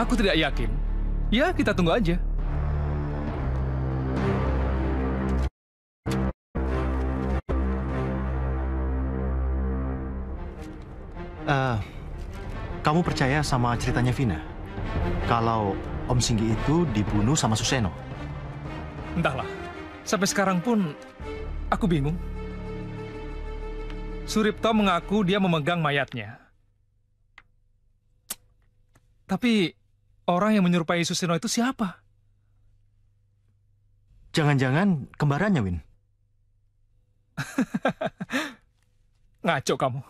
Aku tidak yakin. Ya, kita tunggu aja. Kamu percaya sama ceritanya Vina? Kalau Om Singgi itu dibunuh sama Suseno? Entahlah. Sampai sekarang pun aku bingung. Suripto mengaku dia memegang mayatnya. Tapi orang yang menyerupai Suseno itu siapa? Jangan-jangan kembarannya, Win? Ngaco kamu.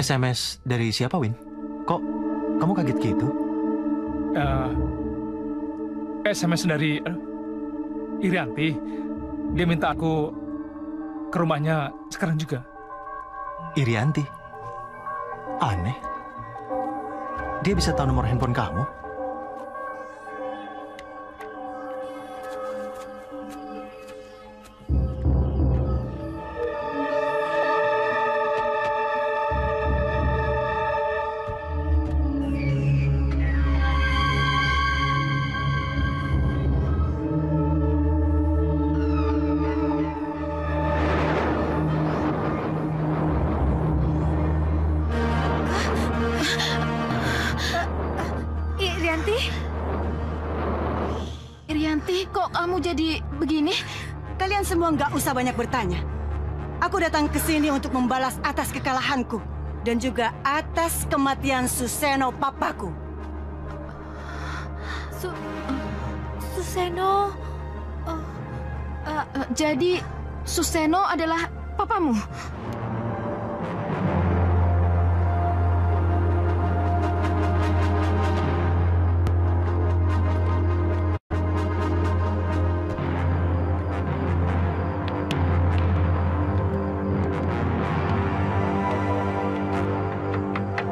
SMS dari siapa, Win? Kok kamu kaget gitu? SMS dari Irianti. Dia minta aku ke rumahnya sekarang juga. Irianti? Aneh. Dia bisa tahu nomor handphone kamu? Irianti, kok kamu jadi begini? Kalian semua nggak usah banyak bertanya. Aku datang ke sini untuk membalas atas kekalahanku dan juga atas kematian Suseno papaku. Suseno? Jadi Suseno adalah papamu?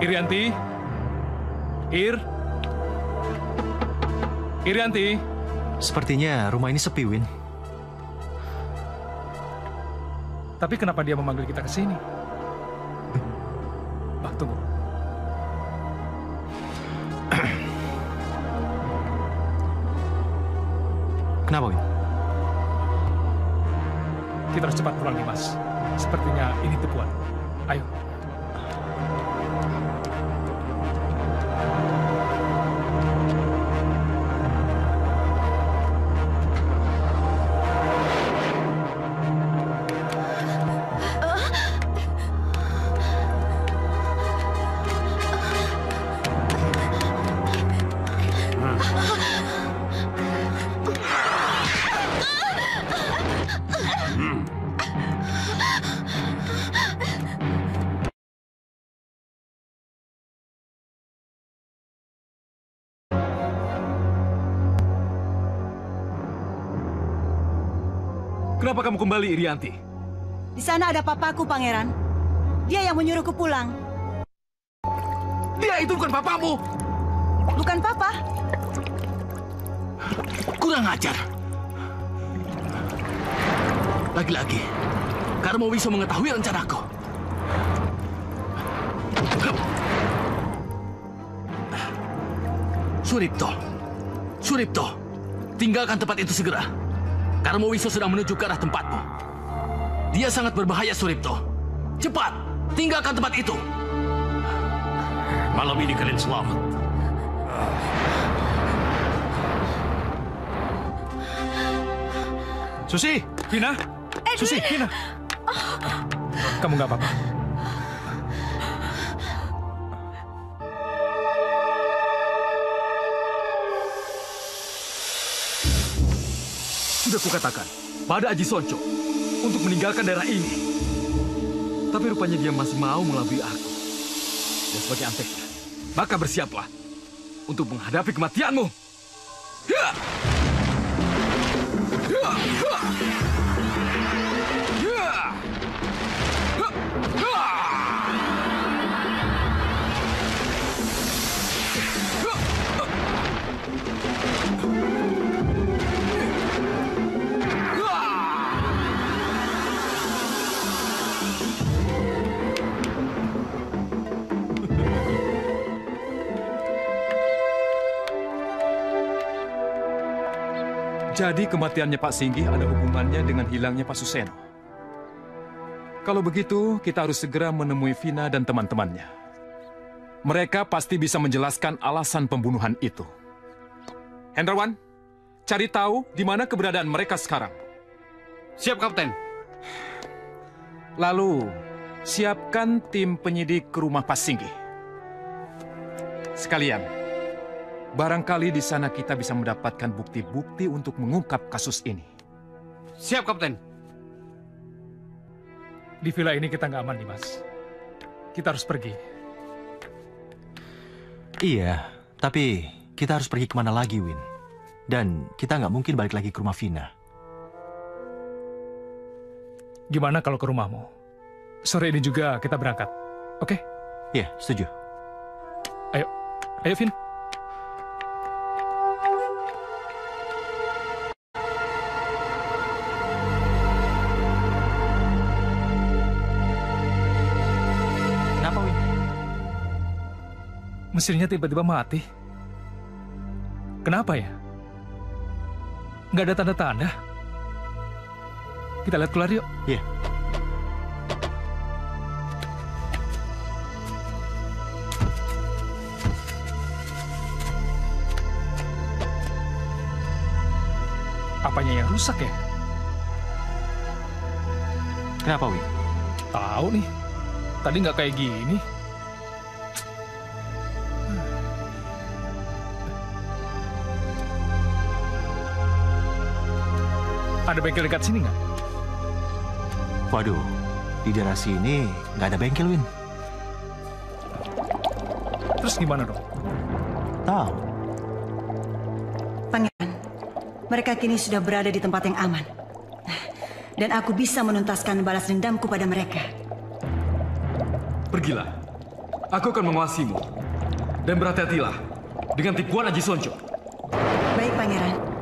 Irianti? Irianti? Sepertinya rumah ini sepi, Win. Tapi kenapa dia memanggil kita ke sini? Tunggu. Kenapa, Win? Kita harus cepat pulang, Dimas. Sepertinya ini tipuan. Ayo. Kenapa kamu kembali, Irianti? Di sana ada papaku, Pangeran. Dia yang menyuruhku pulang. Dia itu bukan papamu. Bukan papa. Kurang ajar. Lagi-lagi, Karmowiso mengetahui rencanaku. Suripto, tinggalkan tempat itu segera. Karmowiso sedang menuju ke arah tempatmu. Dia sangat berbahaya, Suripto. Cepat, tinggalkan tempat itu. Malam ini kalian selamat. Susi, Vina. Susi, Vina. Kamu nggak apa-apa? Sudah kukatakan pada Aji Sonco untuk meninggalkan daerah ini. Tapi rupanya dia masih mau mengelabui aku. Dan sebagai anteknya, maka bersiaplah untuk menghadapi kematianmu. Jadi kematiannya Pak Singgih ada hubungannya dengan hilangnya Pak Suseno. Kalau begitu, kita harus segera menemui Vina dan teman-temannya. Mereka pasti bisa menjelaskan alasan pembunuhan itu. Hendrawan, cari tahu di mana keberadaan mereka sekarang. Siap, Kapten. Lalu, siapkan tim penyidik ke rumah Pak Singgih. Sekalian, barangkali di sana kita bisa mendapatkan bukti-bukti untuk mengungkap kasus ini. Siap, Kapten. Di villa ini kita nggak aman, Dimas. kita harus pergi. Iya, tapi kita harus pergi kemana lagi, Win? Dan kita nggak mungkin balik lagi ke rumah Vina. Gimana kalau ke rumahmu? Sore ini juga kita berangkat, oke? Iya, setuju. Ayo, Vin. Kenapa, Win? Mesinnya tiba-tiba mati. Kenapa ya? Nggak ada tanda-tanda. Kita lihat keluar yuk. Iya. Apanya yang rusak ya? Kenapa, Win? Tahu nih. Tadi nggak kayak gini. Ada bengkel dekat sini nggak? Waduh, di daerah sini nggak ada bengkel, Win. Terus gimana dong? Tahu. Pangeran, mereka kini sudah berada di tempat yang aman. Dan aku bisa menuntaskan balas dendamku pada mereka. Pergilah. Aku akan menguasimu. Dan berhati-hatilah dengan tipuan Aji Sonjo. Baik, Pangeran.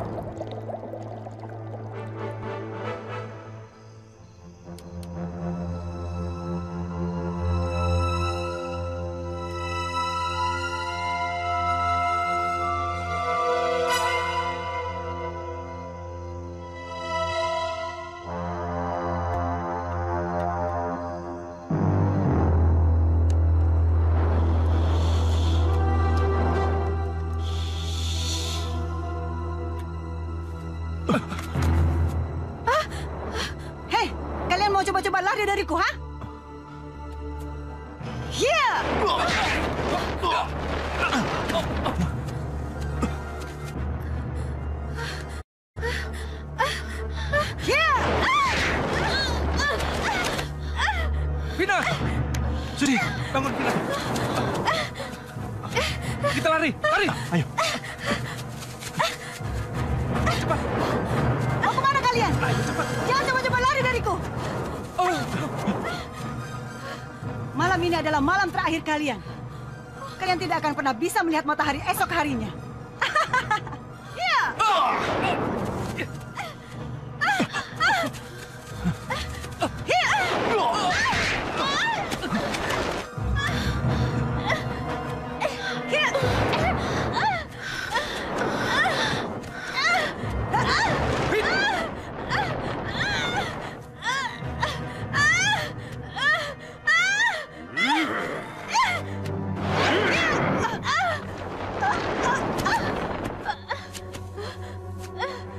Hei, kalian mau coba-coba lari dariku, ha? Ya! Vina! Sudi, bangun Vina. Kita lari, lari! Ayo. Cepat. Mau kemana kalian? Ayo, cepat. Jangan coba-coba lari dariku. Malam ini adalah malam terakhir kalian. Kalian tidak akan pernah bisa melihat matahari esok harinya. Ya!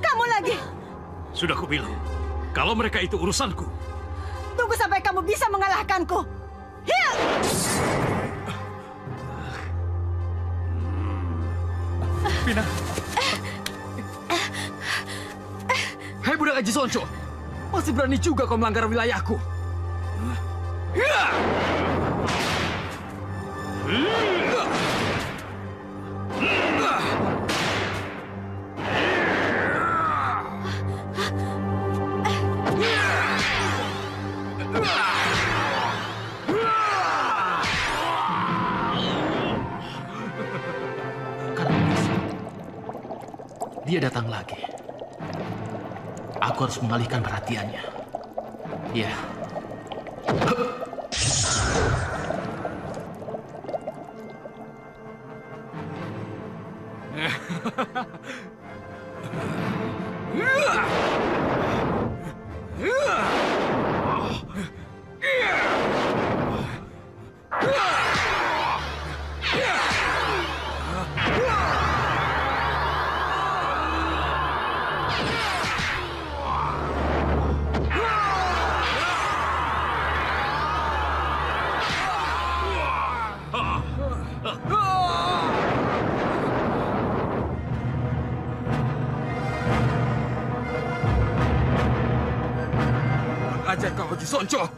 Kamu lagi. Sudah kubilang, kalau mereka itu urusanku. Tunggu sampai kamu bisa mengalahkanku. Hiya! Vina. Hei budak Aji Sonjo, masih berani juga kau melanggar wilayahku. Dia datang lagi. Aku harus mengalihkan perhatiannya. Ya. Ajar kau Aji Sonjo.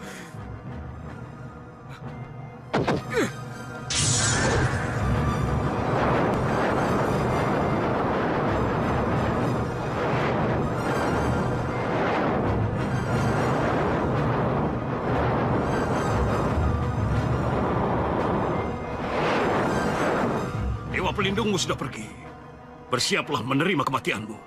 Dewa pelindungmu sudah pergi. Bersiaplah menerima kematianmu.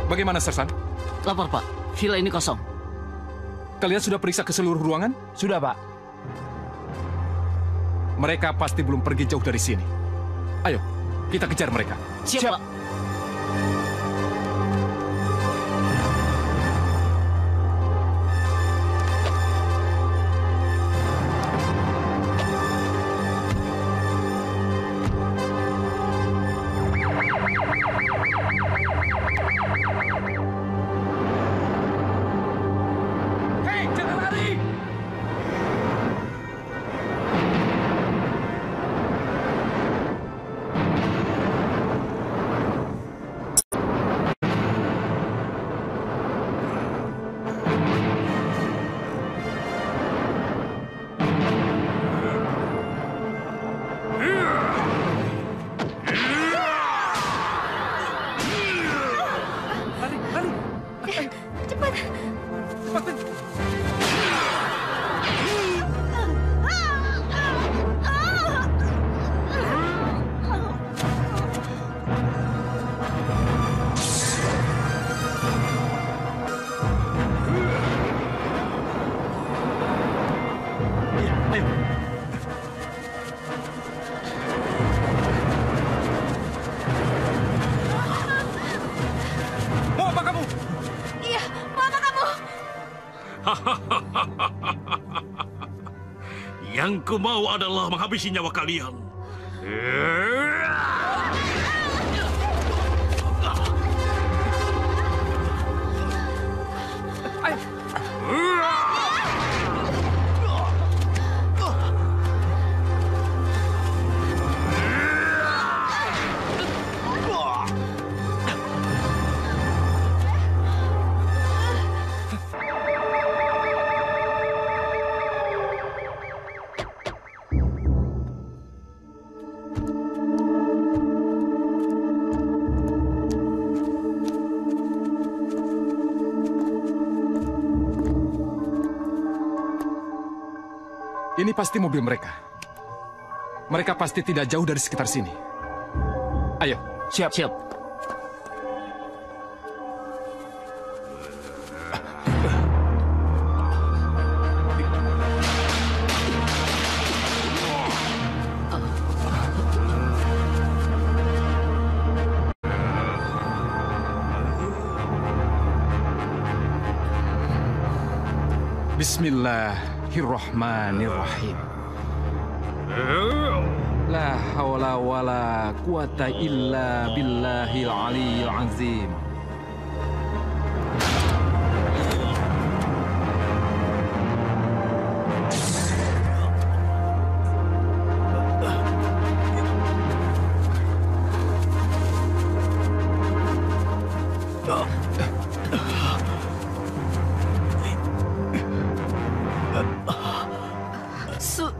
Bagaimana, Sersan? Lapor, Pak. Villa ini kosong. Kalian sudah periksa ke seluruh ruangan? Sudah, Pak. Mereka pasti belum pergi jauh dari sini. Ayo, kita kejar mereka. Siap, Pak. Hei, jangan lari! Mau apa kamu? Iya, mau apa kamu? Yang ku mau adalah menghabisi nyawa kalian. Ini pasti mobil mereka. Mereka pasti tidak jauh dari sekitar sini. Ayo. Siap. Siap. Bismillahirrahmanirrahim. La hawla wala quwata illa billahil aliyyil azim.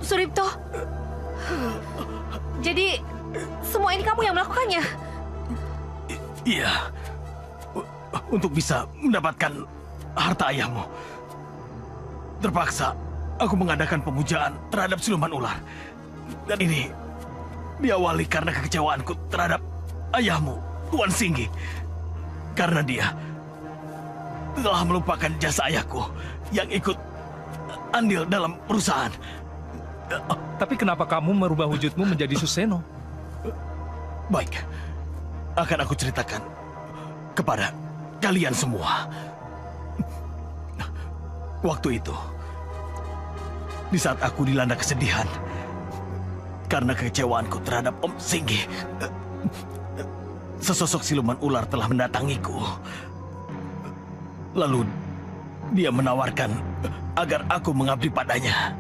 Suripto. Jadi, semua ini kamu yang melakukannya? Iya. Untuk bisa mendapatkan harta ayahmu. Terpaksa aku mengadakan pemujaan terhadap siluman ular. Dan ini diawali karena kekecewaanku terhadap ayahmu, Tuan Singgi. Karena dia telah melupakan jasa ayahku yang ikut andil dalam perusahaan. Tapi kenapa kamu merubah wujudmu menjadi Suseno? Baik, akan aku ceritakan kepada kalian semua. Waktu itu, di saat aku dilanda kesedihan karena kekecewaanku terhadap Om Singgi, sesosok siluman ular telah mendatangiku. Lalu dia menawarkan agar aku mengabdi padanya,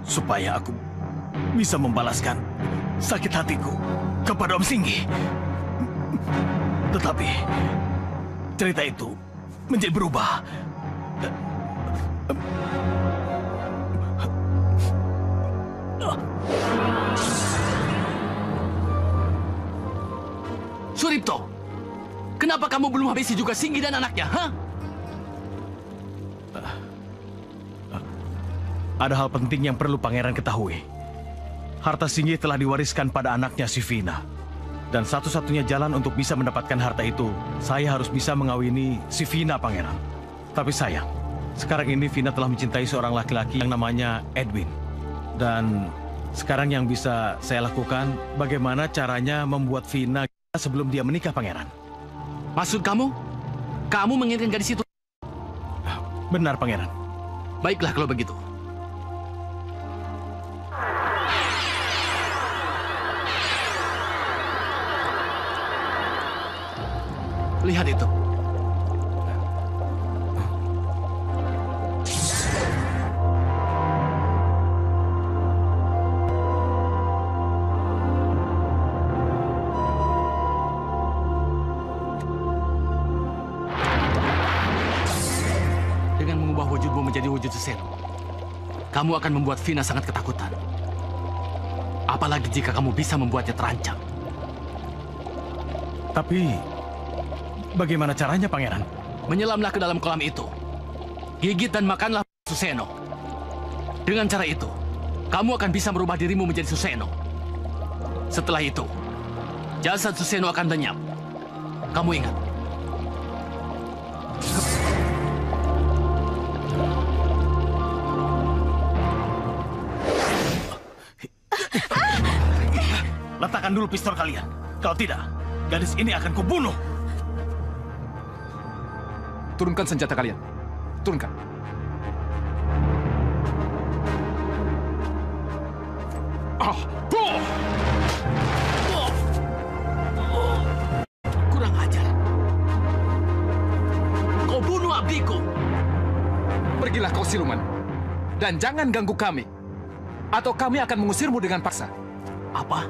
supaya aku bisa membalaskan sakit hatiku kepada Om Singgi. Tetapi cerita itu menjadi berubah. Suripto, kenapa kamu belum habisi juga Singgi dan anaknya, ha? Ada hal penting yang perlu pangeran ketahui. Harta Singgi telah diwariskan pada anaknya si Vina. Dan satu-satunya jalan untuk bisa mendapatkan harta itu, saya harus bisa mengawini si Vina, pangeran. Tapi sayang, sekarang ini Vina telah mencintai seorang laki-laki yang namanya Edwin. Dan sekarang yang bisa saya lakukan, bagaimana caranya membuat Vina sebelum dia menikah, pangeran. Maksud kamu? Kamu menginginkan gadis itu? Benar, pangeran. Baiklah kalau begitu. Lihat itu. Dengan mengubah wujudmu menjadi wujud Suseno, kamu akan membuat Vina sangat ketakutan. Apalagi jika kamu bisa membuatnya terancam. Tapi bagaimana caranya, pangeran? Menyelamlah ke dalam kolam itu. Gigit dan makanlah Suseno. Dengan cara itu, kamu akan bisa merubah dirimu menjadi Suseno. Setelah itu, jasad Suseno akan lenyap. Kamu ingat? Letakkan dulu pistol kalian. Kalau tidak, gadis ini akan kubunuh. Turunkan senjata kalian. Turunkan. Kurang ajar. Kau bunuh abdiku. Pergilah kau siluman. Dan jangan ganggu kami. Atau kami akan mengusirmu dengan paksa. Apa?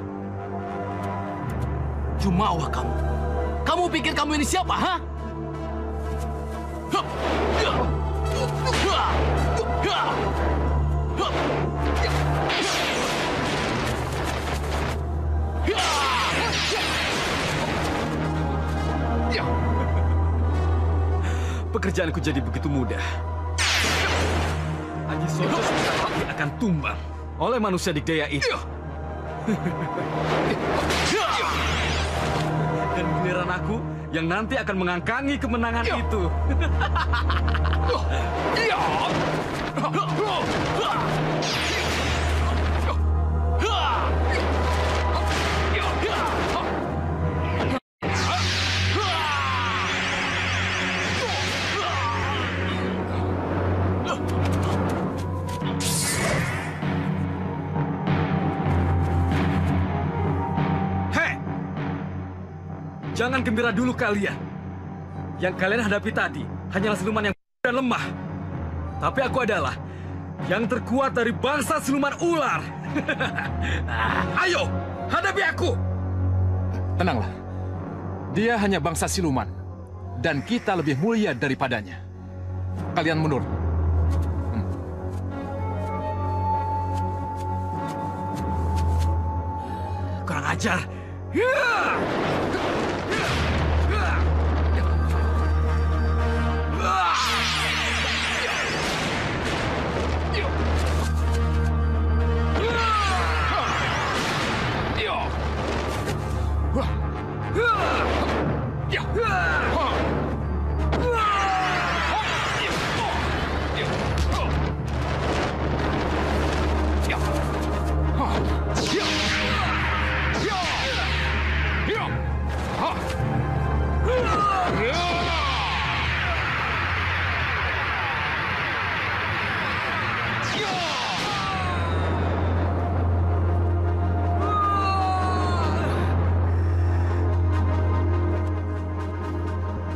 Jumawa kamu. Kamu pikir kamu ini siapa, ha? Pekerjaanku jadi begitu mudah. Aji Sonjo sebentar lagi akan tumbang oleh manusia dikdaya itu. Dan giliran aku yang nanti akan mengangkangi kemenangan itu. Jangan gembira dulu kalian. Yang kalian hadapi tadi hanyalah siluman yang dan lemah. Tapi aku adalah yang terkuat dari bangsa siluman ular. Ayo, hadapi aku. Tenanglah. Dia hanya bangsa siluman. Dan kita lebih mulia daripadanya. Kalian mundur. Kurang ajar.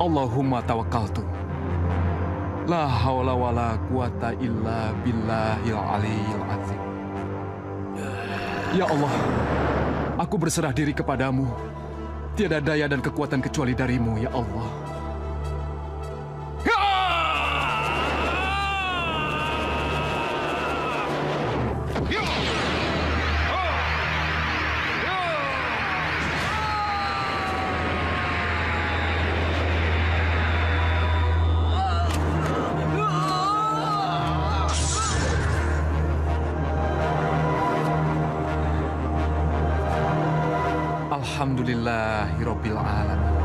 Allahumma tawakkaltu La haula wala quwata illa billahil aliyil azim. Ya Allah, aku berserah diri kepadamu. Tiada daya dan kekuatan kecuali darimu, ya Allah. Alhamdulillahirabbil alamin.